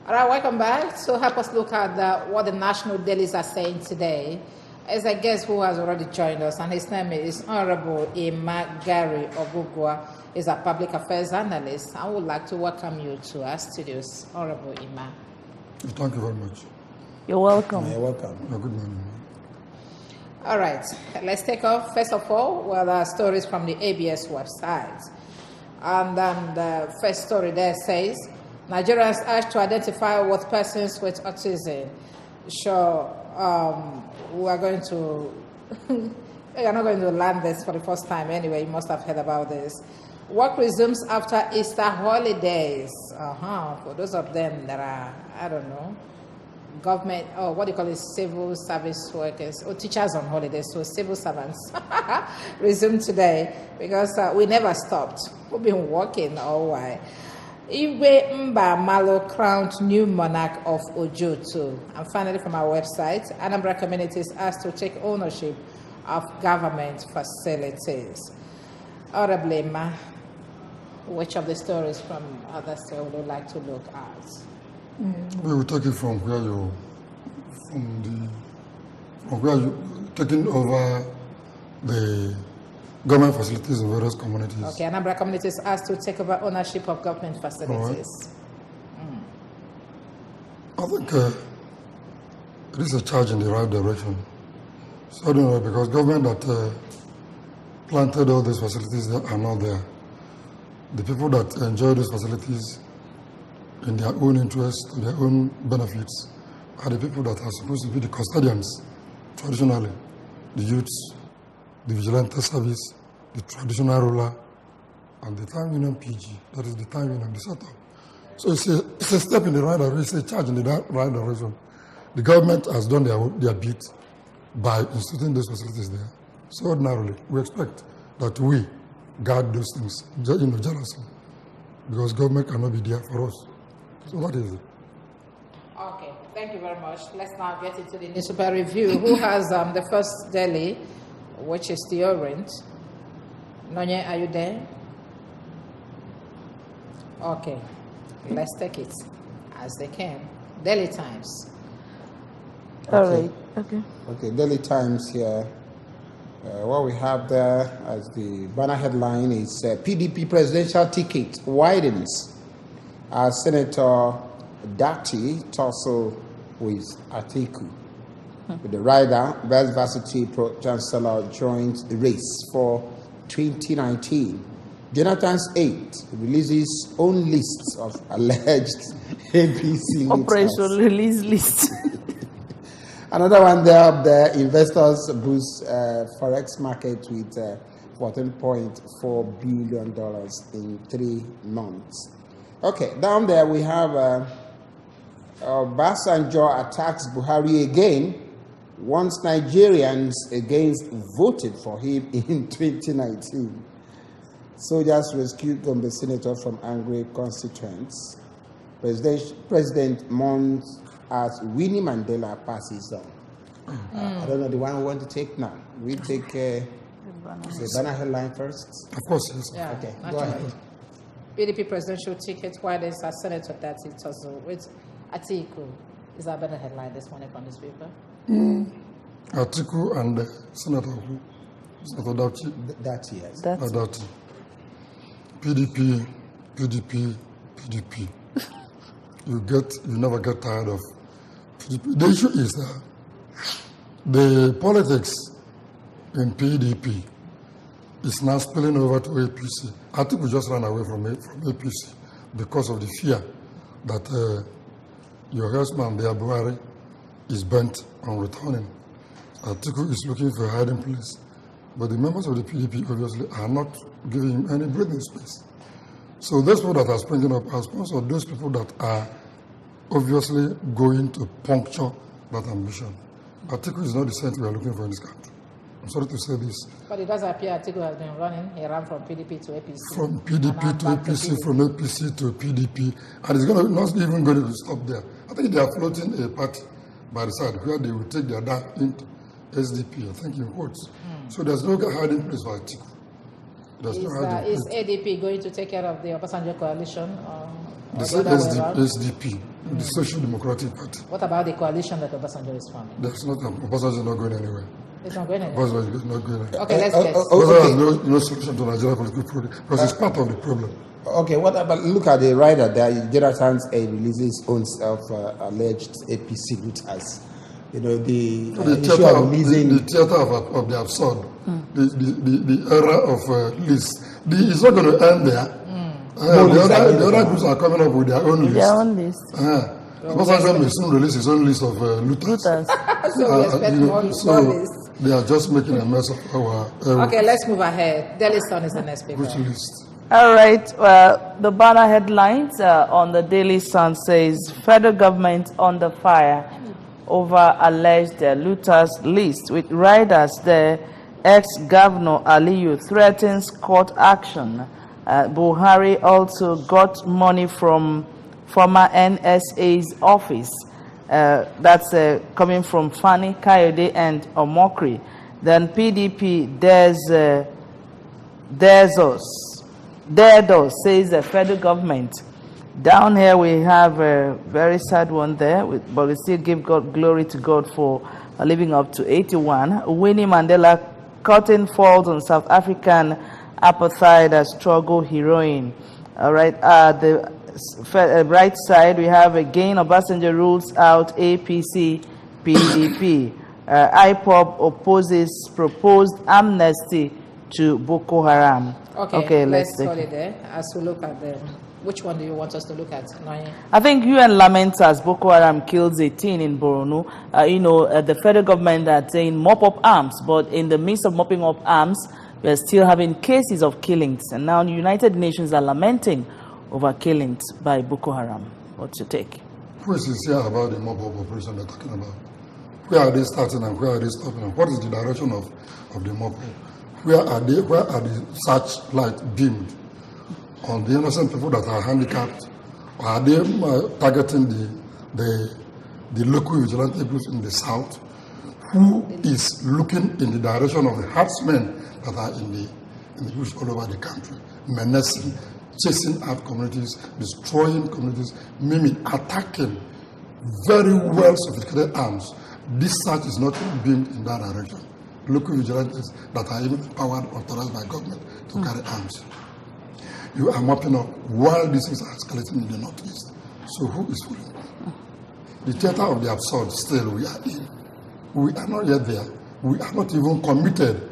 All right, welcome back. So help us look at what the national dailies are saying today. As a guest who has already joined us, and his name is Honorable Garry Ogufuna, is a public affairs analyst. I would like to welcome you to our studios, Honorable Ima. Thank you very much. You're welcome. You're welcome. Good morning. All right, let's take off. First of all, there are stories from the ABS website. And the first story there says, Nigerians asked to identify with persons with autism. Sure, we are going to, you're not going to learn this for the first time anyway. You must have heard about this. Work resumes after Easter holidays. For those of them that are, I don't know, government, or what do you call it, civil service workers, or teachers on holidays, so civil servants resume today because we never stopped. We've been working all while. Igwe Mba Malo crowned new monarch of Ojoto. And finally, from our website, Anambra communities asked to take ownership of government facilities. Honorable Ma, which of the stories from other states would you like to look at? We will take it from where you taking over the government facilities in various communities. Okay, Anambra communities asked to take over ownership of government facilities. Right. I think it is a charge in the right direction. So I don't know, because government that planted all these facilities are not there. The people that enjoy those facilities in their own interest, to their own benefits, are the people that are supposed to be the custodians, traditionally. The youths, the vigilante service, the traditional ruler, and the time union PG, that is the time union, the setup. So it's a step in the right direction, it's a charge in the right direction. The government has done their bit by instituting those facilities there. So ordinarily, we expect that we guard those things, jealously, because government cannot be there for us. So that is it. Okay, thank you very much. Let's now get into the newspaper review. Who has the first daily, which is the Orient? Nonye, are you there? Okay, let's take it as they can. Daily Times. All right. Okay. Okay, Daily Times here. What we have there as the banner headline is PDP presidential ticket widens. Senator Dati tussle with Atiku. With the rider, Best Varsity Pro-Chancellor joins the race for 2019. Jonathan's aide releases own lists of alleged APC Operation release list. Another one there up there, investors boost Forex market with $14.4 billion in 3 months. Okay, down there we have Basanjo attacks Buhari again once Nigerians again voted for him in 2019. Soldiers rescued Gombe senator from angry constituents. President mourns as Winnie Mandela passes on. I don't know the one we want to take now. We take the banner headline first. Of course, yes. Yeah, Okay, go naturally. ahead. PDP presidential ticket widens as Senator Dati tussle with Atiku. Is that better headline this morning from this paper? Atiku and Senator Dati. That yes. Dati. PDP, PDP, PDP. You never get tired of PDP. The issue is that the politics in PDP is now spilling over to APC. I think we just ran away from APC because of the fear that your husband, the Buhari, is bent on returning. Atiku is looking for a hiding place. But the members of the PDP obviously are not giving him any breathing space. So those people that are springing up are sponsored, those people that are obviously going to puncture that ambition. Atiku is not the center we are looking for in this country. I'm sorry to say this. But it does appear Atiku has been running. He ran from PDP to APC. From PDP to APC, from APC to PDP, and it's not even going to stop there. I think they are floating a party by the side where they will take their dad into SDP, I think in quotes. So there's no hiding place for Atiku. Is ADP going to take care of the Obasanjo coalition? Or The the other way around? SDP, the Social Democratic Party. What about the coalition that Obasanjo is forming? There's not, Obasanjo is not going anywhere. It's not going anywhere. Obasanjo is not going anywhere. Okay, let's guess. Obasanjo has no solution to Nigeria political problem because it's part of the problem. Okay, what about, look at the rider there, Jonathan releases his own self-alleged APC looters. You know, the issue of releasing... The theater of the absurd, the era of lists. It's not going to end there. The other groups are coming up with their own list. Their own list. Obasanjo may soon release his own list of looters. So we expect more lists. They are just making a mess of our... Okay, let's move ahead. Daily Sun is the next paper. Which list? All right. Well, the banner headlines on the Daily Sun says federal government under fire over alleged looters list with riders there. Ex-Governor Aliyu threatens court action. Buhari also got money from former NSA's office. That's coming from Fani, Kayode, and Omokri. Then PDP dares us, says the federal government. Down here we have a very sad one there, but we still give God glory to God for living up to 81. Winnie Mandela curtain falls on South African apartheid struggle heroine. All right, the right side we have again Obasanjo rules out APC PDP. IPOB opposes proposed amnesty to Boko Haram. Okay, let's hold it there as we look at them. Which one do you want us to look at? I think UN laments as Boko Haram kills 18 in Borno. The federal government are saying mop up arms, but in the midst of mopping up arms, we are still having cases of killings. And now the United Nations are lamenting over killings by Boko Haram. What's your take? Who is sincere about the mop up operation they're talking about? Where are they starting and where are they stopping? And what is the direction of the mop up? Where are the searchlight beamed on the innocent people that are handicapped? Or are they targeting the local vigilante groups in the south? Who is looking in the direction of the herdsmen that are in the bush all over the country, menacing, chasing out communities, destroying communities, attacking very well sophisticated arms? This search is not beamed in that direction. Local vigilantes that are even empowered, authorized by government to carry arms. You are mopping up while these things are escalating in the northeast. So who is fooling? The theater of the absurd still we are in. We are not yet there. We are not even committed.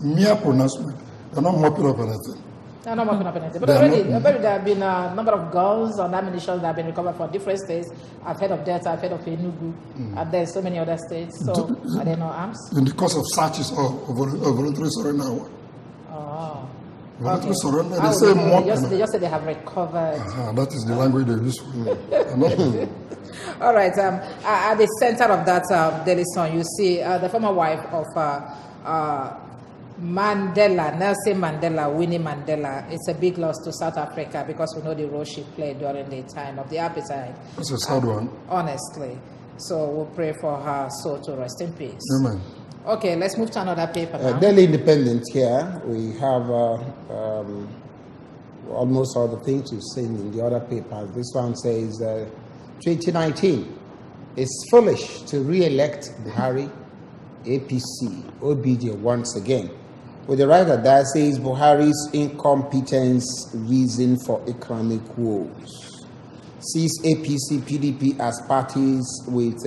Mere pronouncement. They're not mopping up anything. They're not mopping up anything. But already there have been a number of guns and ammunition that have been recovered from different states. I've heard of Delta, I've heard of Enugu, and there's so many other states. So are there no arms? In the course of searches or voluntary surrender. Voluntary surrender, they say more. They just say they have recovered. That is the language they use. All right. At the center of that Daily Sun, you see the former wife of Mandela, Nelson Mandela, Winnie Mandela. It's a big loss to South Africa because we know the role she played during the time of the apartheid. That's a sad one. Honestly. So we'll pray for her soul to rest in peace. Amen. Okay, let's move to another paper now. Daily Independent here. We have almost all the things we've seen in the other papers. This one says 2019, it's foolish to re-elect Buhari, APC, OBJ once again. With the writer that says Buhari's incompetence reason for economic woes. Sees APC, PDP as parties with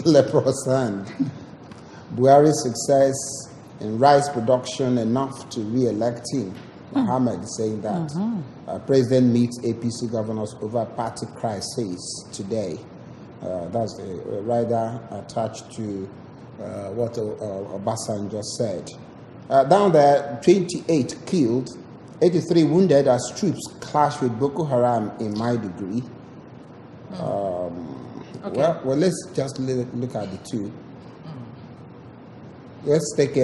leprous hand. Buhari's success in rice production enough to re-elect him. Mohammed is saying that. President meets APC governors over party crisis today. That's the rider attached to what Obasanjo said. Down there, 28 killed, 83 wounded as troops clash with Boko Haram in Maiduguri. Okay. Well, let's just look at the two. Let's take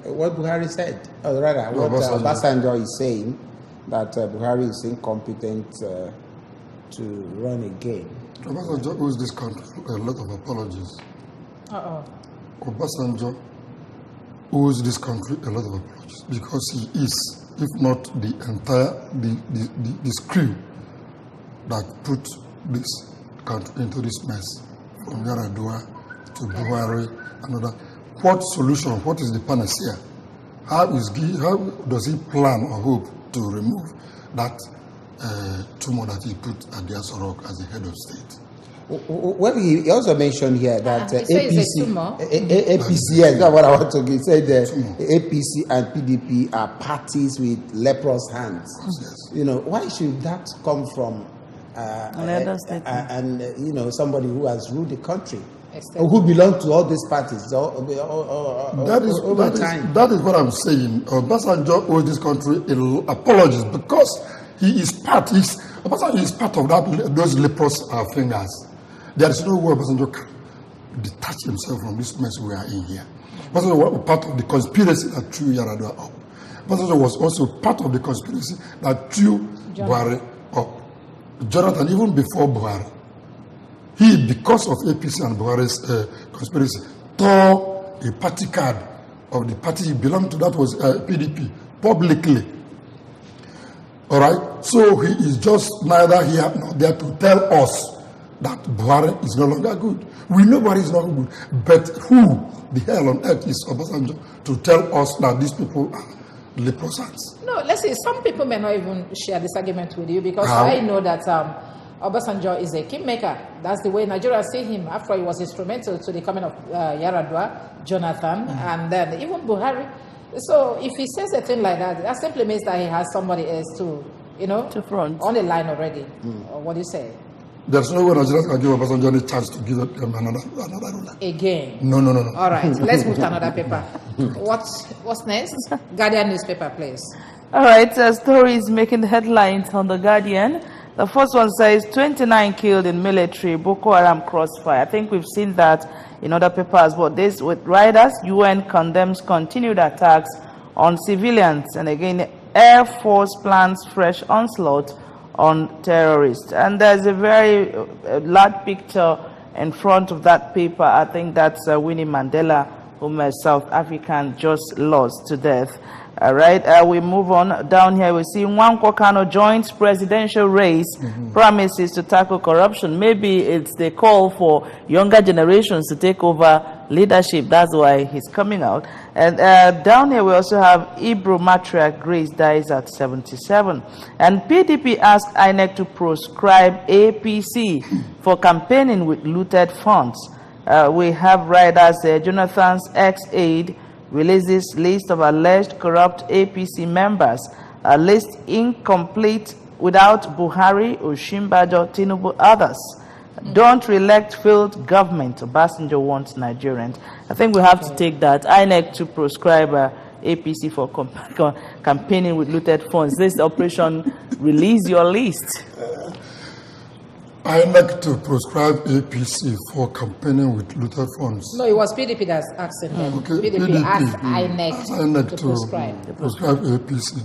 what Buhari said, or rather, what Obasanjo is saying, that Buhari is incompetent to run again. Obasanjo owes this country a lot of apologies. Obasanjo owes this country a lot of apologies because he is, if not the entire, the screw that put this country into this mess, from Yaradua to Buhari, another. What solution? What is the panacea? How does he plan or hope to remove that tumor that he put at the Aso Rock as the head of state? Well, he also mentioned here that APC, yes, that's what I want to get. He said APC and PDP are parties with leprous hands. Yes. You know, why should that come from somebody who has ruled the country, or who belongs to all these parties that is what I'm saying. Obasanjo owes this country apologies because he is part. Obasanjo is part of those leprous fingers. There is no way Obasanjo can detach himself from this mess we are in here. Obasanjo was part of the conspiracy that threw Yaradua up. Obasanjo was also part of the conspiracy that threw Buhari up. Jonathan, even before Buhari, he, because of APC and Buhari's conspiracy, tore a party card of the party he belonged to, that was PDP, publicly. All right? So he is just neither here nor there to tell us that Buhari is no longer good. We know Buhari is not good, but who the hell on earth is Obasanjo to tell us that these people are leprous hands? No, let's say some people may not even share this argument with you, because I know that Obasanjo is a kingmaker. That's the way Nigeria see him. After he was instrumental to the coming of Yaradua, Jonathan, and then even Buhari. So if he says a thing like that, that simply means that he has somebody else to front on the line already. Or what do you say? There's no way Nigerians can give Obasanjo any chance to give them another ruler. Again? No. All right, let's move to another paper. What's next? Guardian newspaper, please. All right, stories making the headlines on the Guardian. The first one says 29 killed in military Boko Haram crossfire. I think we've seen that in other papers, but this with riders, UN condemns continued attacks on civilians. And again, Air Force plans fresh onslaught on terrorists. And there's a very large picture in front of that paper. I think that's Winnie Mandela, whom a South African just lost to death. All right, we move on. Down here, we see Nwankwo Kanu joins presidential race, promises to tackle corruption. Maybe it's the call for younger generations to take over leadership. That's why he's coming out. And down here, we also have Ibro matriarch Grace dies at 77. And PDP asked INEC to proscribe APC for campaigning with looted funds. We have riders Jonathan's ex-aide releases list of alleged corrupt APC members, a list incomplete without Buhari, Oshimbajo, Tinubu, others. Don't re-elect failed government. Obasanjo wants Nigerians. I think we have to take that. INEC to proscribe APC for campaigning with looted funds. This operation, release your list. INEC to proscribe APC for campaigning with looted funds. No, it was PDP that's asking him. Okay, PDP asked INEC to proscribe APC.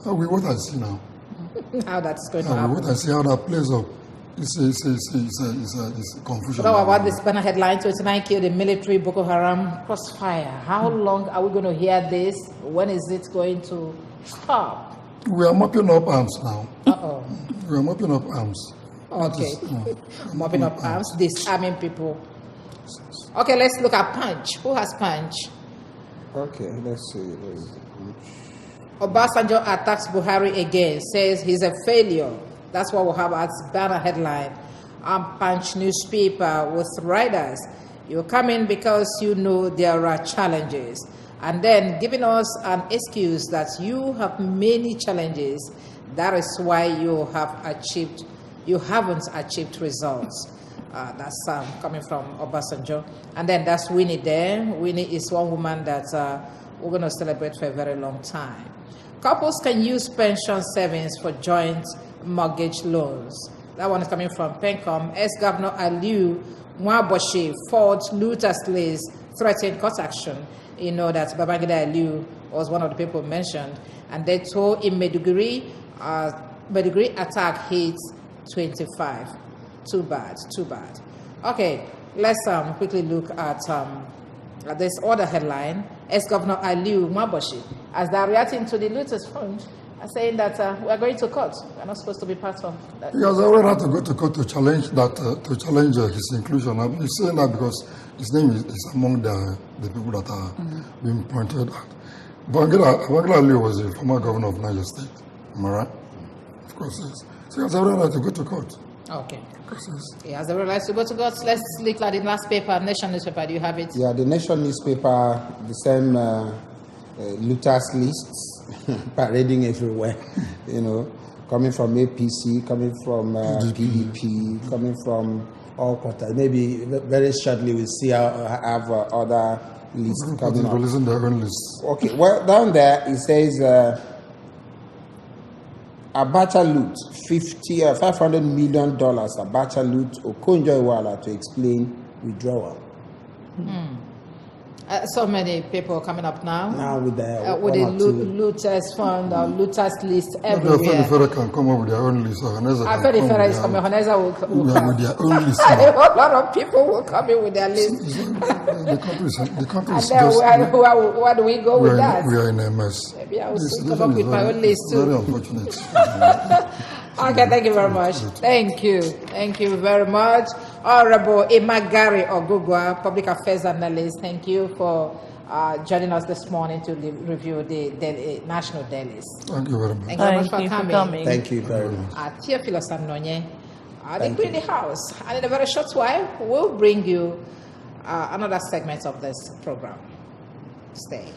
We wait and see now. How that's going to happen. We wait and see how that plays up. It's confusion. What about this banner headline, 29 killed in military Boko Haram crossfire? How long are we going to hear this? When is it going to stop? We are mopping up arms now. Uh-oh. We are mopping up arms. Okay. Mopping up arms, disarming people. Okay, let's look at Punch. Who has Punch? Okay, let's see. Obasanjo attacks Buhari again, says he's a failure. That's what we'll have as banner headline. Punch newspaper with riders. You come in because you know there are challenges. And then giving us an excuse that you have many challenges. That is why you haven't achieved results. That's coming from Obasanjo. And then that's Winnie there. Winnie is one woman that we're going to celebrate for a very long time. Couples can use pension savings for joint mortgage loans. That one is coming from PENCOM. Ex-Governor Aliu Nwaboshi forged looters list, threatened court action. You know that Babangida Aliu was one of the people mentioned. And they told in Maiduguri attack hits 25. Too bad. Okay, let's quickly look at this other headline. Ex-Governor Aliu Nwaboshi, as they're reacting to the looters fund, are saying that we are going to court. We are not supposed to be part of that. He has already had to go to court to challenge that, his inclusion. I'm saying that because his name is among the people that are being pointed at. Bangla Ali was a former governor of Niger State. Am I right? Of course, yes. So he has already had to go to court. Okay. Of course, yes. He has the right to go to court. Let's look at the last paper, Nation newspaper. Do you have it? Yeah, the Nation newspaper, the same looters lists parading everywhere, coming from APC, coming from PDP, coming from all quarters. Maybe very shortly we'll see have other lists coming up. Releasing their own lists. Okay, well, down there it says Abacha loot, $500 million Abacha loot Okonjo-Iweala to explain withdrawal. So many people coming up now. Now with the looters fund or looters list Maybe everywhere. Federal can come up with their own list. After is coming, Honeza will come. With their own list. A lot of people will come in with their list. The country is And then just... where do we go with that? We are in a mess. Maybe I will This soon come up with my own list too. Very unfortunate. Okay, thank you very much. Thank you. Thank you very much. Honorable Garry Ogugwa, Public Affairs Analyst, thank you for joining us this morning to review the national dailies. Thank you very much. Thank you very much for coming. Thank you very much. Theophilus Anonye, they put in the house. And in a very short while, we'll bring you another segment of this program. Stay.